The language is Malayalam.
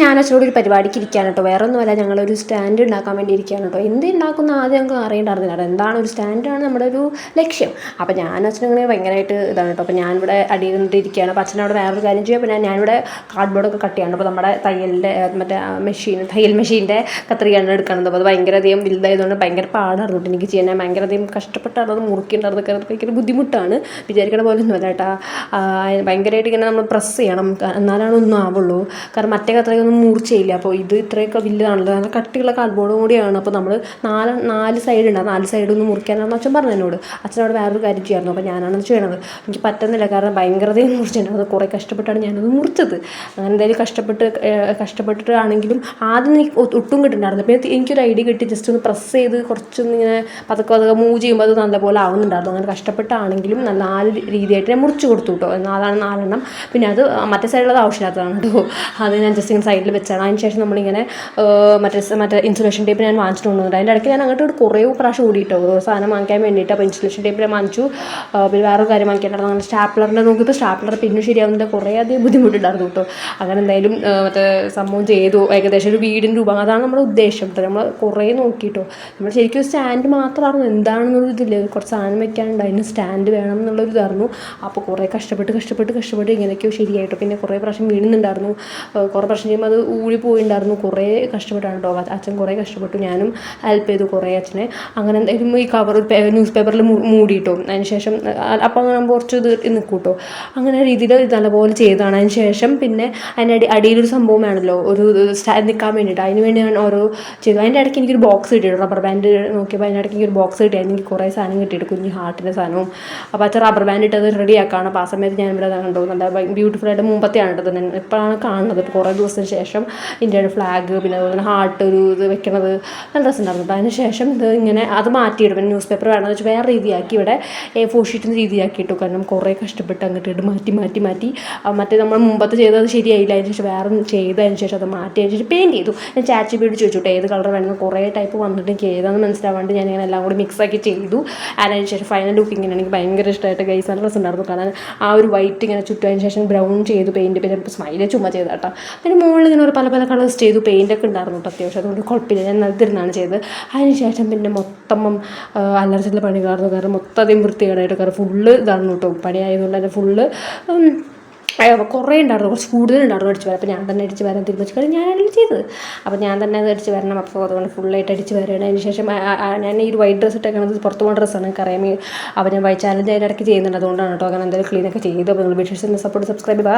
ഞാൻ അച്ഛനോട് ഒരു പരിപാടിക്ക് ഇരിക്കുകയാണ് കേട്ടോ. വേറെ ഒന്നുമല്ല, ഞങ്ങളൊരു സ്റ്റാൻഡ് ഉണ്ടാക്കാൻ വേണ്ടി ഇരിക്കുകയാണ് കേട്ടോ. എന്ത് ഉണ്ടാക്കുന്ന ആദ്യം ഞങ്ങൾക്ക് അറിയണ്ടായിരുന്നില്ല. എന്താണ് ഒരു സ്റ്റാൻഡാണ് നമ്മുടെ ഒരു ലക്ഷ്യം. അപ്പോൾ ഞാൻ അച്ഛനങ്ങനെ ഭയങ്കരമായിട്ട് ഇതാണ് കേട്ടോ. അപ്പോൾ ഞാനിവിടെ അടിയിൽ നിന്നിട്ട് ഇരിക്കുകയാണ്. അപ്പോൾ അച്ഛനവിടെ വേറൊരു കാര്യം ചെയ്യും. അപ്പോൾ ഞാനിവിടെ കാർഡ്ബോർഡൊക്കെ കട്ട് ചെയ്യണം. അപ്പോൾ നമ്മുടെ തയ്യലിൻ്റെ മറ്റേ തയ്യൽ മെഷീൻ്റെ കത്രികയാണ് എടുക്കുന്നത്. അപ്പോൾ അത് ഭയങ്കരധികം വലുതായതുകൊണ്ട് ഭയങ്കര പാടായിരുന്നു എനിക്ക് ചെയ്യാൻ. ഞാൻ ഭയങ്കരധികം കഷ്ടപ്പെട്ടാണ് അത് മുറിക്കേണ്ടതൊക്കെ. അത് ഭയങ്കര ബുദ്ധിമുട്ടാണ്, വിചാരിക്കണ പോലെ ഒന്നും അല്ല കേട്ടോ. ഭയങ്കരമായിട്ട് ഇങ്ങനെ നമ്മൾ പ്രസ് ചെയ്യണം, എന്നാലാണ് ഒന്നും ആവുള്ളൂ. കാരണം മറ്റേ കത്രികയൊന്നും മൂർച്ചയില്ല. അപ്പോൾ ഇത് ഇത്രയൊക്കെ വലുതാണല്ലോ, നല്ല കട്ടിയുള്ള കാർഡ്ബോർഡും കൂടിയാണ്. അപ്പോൾ നമ്മൾ നാല് സൈഡ് ഉണ്ട്. ആ 4 സൈഡൊന്നും മുറിക്കാനാണെന്ന് അച്ഛൻ പറഞ്ഞു എന്നോട്. അച്ഛനോട് വേറൊരു കാര്യം ചെയ്യായിരുന്നു. അപ്പോൾ ഞാനാണ് ചെയ്യണത്. എനിക്ക് പറ്റുന്നില്ല, കാരണം ഭയങ്കരതയും മുറിച്ചിട്ടുണ്ട്. അത് കുറേ കഷ്ടപ്പെട്ടാണ് ഞാനത് മുറിച്ചത്. അങ്ങനെ എന്തായാലും കഷ്ടപ്പെട്ടിട്ടാണെങ്കിലും ആദ്യം എനിക്ക് ഒട്ടും കിട്ടുന്നുണ്ടായിരുന്നു. പിന്നെ എനിക്കൊരു ഐഡിയ കിട്ടി, ജസ്റ്റ് ഒന്ന് പ്രസ് ചെയ്ത് കുറച്ചൊന്ന് ഇങ്ങനെ പതുക്കെ മൂവ് ചെയ്യുമ്പോൾ അത് നല്ലപോലെ ആവുന്നുണ്ടായിരുന്നു. അങ്ങനെ കഷ്ടപ്പെട്ടാണെങ്കിലും 4 രീതിയായിട്ട് ഞാൻ മുറിച്ച് കൊടുത്തു കേട്ടോ. അതാണ് 4 പിന്നെ അത് മറ്റേ സൈഡിലത് ആവശ്യമില്ലാത്തതാണ് കേട്ടോ. അത് ഞാൻ ജസ്റ്റ് ഇങ്ങനെ സൈഡിൽ വെച്ചാണ്. അതിന് ശേഷം നമ്മളിങ്ങനെ മറ്റേ ഇൻസുലേഷൻ ടേപ്പ് ഞാൻ വാങ്ങിച്ചിട്ട് കൊണ്ടുവന്നിട്ട് അതിൻ്റെ ഇടയ്ക്ക് ഞാൻ അങ്ങോട്ട് കുറേ പ്രാവശ്യം ഓടിയിട്ടോ ഓരോ സാധനം വാങ്ങിക്കാൻ വേണ്ടിയിട്ട്. അപ്പോൾ ഇൻസുലേഷൻ ടേപ്പ് ഞാൻ വാങ്ങിച്ചു. പിന്നെ വേറൊരു കാര്യം വാങ്ങിക്കാനായിരുന്നു. അങ്ങനെ സ്റ്റാപ്ലറിൻ്റെ നോക്കിയപ്പോൾ സ്റ്റാപ്ലർ പിന്നെ ശരിയാവുന്നതിൻ്റെ കുറേ അധികം ബുദ്ധിമുട്ടുണ്ടായിരുന്നു കേട്ടോ. അങ്ങനെ എന്തായാലും മറ്റേ സംഭവം ചെയ്തു. ഏകദേശം ഒരു വീടിൻ്റെ രൂപം, അതാണ് നമ്മുടെ ഉദ്ദേശം. നമ്മൾ കുറേ നോക്കിയിട്ടോ. നമ്മൾ ശരിക്കും സ്റ്റാൻഡ് മാത്രമായിരുന്നു, എന്താണെന്നുള്ള ഇതില്ല, കുറച്ച് സാധനം വെക്കാനുണ്ട്, അതിന് സ്റ്റാൻഡ് വേണം എന്നുള്ളൊരു ഇതായിരുന്നു. അപ്പോൾ കുറേ കഷ്ടപ്പെട്ട് ഇങ്ങനെയൊക്കെയോ ശരിയായിട്ടോ. പിന്നെ കുറേ പ്രാവശ്യം വീഴുന്നുണ്ടായിരുന്നു. കുറേ പ്രാവശ്യം ചെയ്യുമ്പോൾ അത് പോയിണ്ടായിരുന്നു. കുറേ കഷ്ടപ്പെട്ടാണ് കേട്ടോ. അച്ഛൻ കുറേ കഷ്ടപ്പെട്ടു, ഞാനും ഹെൽപ്പ് ചെയ്തു കുറേ അച്ഛനെ. അങ്ങനെ എന്തായാലും ഈ കവർ ന്യൂസ് പേപ്പറിൽ മൂടിയിട്ടോ. അതിന് ശേഷം അപ്പം അങ്ങനെ കുറച്ച് ഇത് നിൽക്കും കേട്ടോ. അങ്ങനെ രീതിയിൽ നല്ലപോലെ ചെയ്തതാണ്. അതിന് ശേഷം പിന്നെ അതിൻ്റെ അടിയിലൊരു സംഭവം വേണമല്ലോ, ഒരു നിൽക്കാൻ വേണ്ടിയിട്ട്. അതിന് വേണ്ടി ഞാൻ ഓരോ ചെയ്തു. അതിൻ്റെ ഇടയ്ക്ക് എനിക്കൊരു ബോക്സ് കിട്ടിയിട്ടു. റബ്ബർ ബാൻഡ് നോക്കിയപ്പോൾ അതിൻ്റെ ഇടയ്ക്ക് എനിക്കൊരു ബോക്സ് കിട്ടിയായിരുന്നു. എനിക്ക് കുറേ സാധനം കിട്ടിയിട്ട്, കുഞ്ഞ് ഹാർട്ടിൻ്റെ സാധനവും. അപ്പോൾ അച്ഛൻ റബ്ബർ ബാൻഡ് ഇട്ടത് റെഡി ആക്കുകയാണ്. അപ്പോൾ ആ സമയത്ത് ഞാൻ ഇവിടെ കണ്ടു, നല്ല ബ്യൂട്ടിഫുള്ളായിട്ട് മുമ്പത്തെയാണ് കേട്ടത്. ഞാൻ ഇപ്പോഴാണ് കാണുന്നത്. ഇപ്പോൾ കുറേ ദിവസത്തിന് ശേഷം ഇന്ത്യയുടെ ഫ്ലാഗ്, പിന്നെ അതുപോലെ തന്നെ ഹാർട്ട് ഒരു ഇത് വെക്കണത് നല്ല രസമുണ്ടായിരുന്നു. അതിന് ശേഷം ഇത് ഇങ്ങനെ അത് മാറ്റിയിടും. പിന്നെ ന്യൂസ് പേപ്പർ വേണമെന്ന് വെച്ചാൽ വേറെ രീതിയാക്കി ഇവിടെ A4 ഷീറ്റിൻ്റെ രീതിയാക്കിയിട്ടു. കാരണം കുറേ കഷ്ടപ്പെട്ട് അങ്ങോട്ട് മാറ്റി മറ്റേ നമ്മൾ മുമ്പത്തെ ചെയ്തത് ശരിയായില്ല. അതിന് ശേഷം വേറെ ചെയ്തതിന് ശേഷം അത് മാറ്റി അതിന് ശേഷം പെയിൻറ്റ് ചെയ്തു. ഞാൻ ചാറ്റ് ജിപിയോട് ചോദിച്ചു ഏത് കളർ വേണമെന്ന്. കുറേ ടൈപ്പ് വന്നിട്ട് എനിക്ക് ഏതാണെന്ന് മനസ്സിലാവാണ്ട് ഞാനിങ്ങനെ എല്ലാം കൂടി മിക്സാക്കി ചെയ്തു. അതിന് ശേഷം ഫൈനൽ ലുക്ക് ഇങ്ങനെ എനിക്ക് ഭയങ്കര ഇഷ്ടമായിട്ട് ഗൈസ്, നല്ല രസമുണ്ടായിരുന്നു. കാരണം ആ ഒരു വൈറ്റ് ഇങ്ങനെ ചുറ്റതിന് ശേഷം ബ്രൗൺ ചെയ്തു പെയിൻറ്റ്. പിന്നെ സ്മൈല് ചുമ്മാ ചെയ്ത കേട്ടോ. പിന്നെ മുകളിൽ ഇങ്ങനെ ഒരു പല കളേഴ്സ് ചെയ്തു. പെയിൻറ്റൊക്കെ ഉണ്ടായിരുന്നു കേട്ടോ അത്യാവശ്യം, അതുകൊണ്ട് കുഴപ്പമില്ല. ഞാൻ നൽതിരുന്നാണ് ചെയ്തത്. അതിന് ശേഷം പിന്നെ മൊത്തം അല്ലറച്ചിട്ടുള്ള പണി കാരണം മൊത്തം അധികം വൃത്തികേടായിട്ട്, കാരണം ഫുള്ള് ഇതാണ് കേട്ടോ. പണിയായതുകൊണ്ട് തന്നെ ഫുള്ള് കുറേ ഉണ്ടായിരുന്നു, കുറച്ച് കൂടുതലുണ്ടായിരുന്നു അടിച്ച് വരാം. അപ്പോൾ ഞാൻ തന്നെ അടിച്ച് വരാൻ തീരുമാനിച്ചു, ഞാനാണ് ചെയ്തത്. അപ്പോൾ ഞാൻ തന്നെ അത് അടിച്ച് വരണം. അപ്പോൾ അതുകൊണ്ട് ഫുള്ളായിട്ട് അടിച്ച് വരണം. അതിന് ശേഷം ഞാൻ ഈ ഒരു വൈറ്റ് ഡ്രസ്സ് ഇട്ടേക്കണത് പുറത്ത് പോകുന്ന ഡ്രസ്സാണ്, എനിക്കറിയാം. അപ്പോൾ ഞാൻ വൈറ്റ് ചാലഞ്ച് അതിൻ്റെ ഇടയ്ക്ക് ചെയ്യുന്നുണ്ട്, അതുകൊണ്ടാണ് കേട്ടോ. അങ്ങനെ എന്തായാലും ക്ലീനൊക്കെ ചെയ്തു. അപ്പോൾ നിങ്ങൾ വീഡിയോസിൻ്റെ സപ്പോർട്ട് സബ്സ്ക്രൈബ് ചെയ്യുക.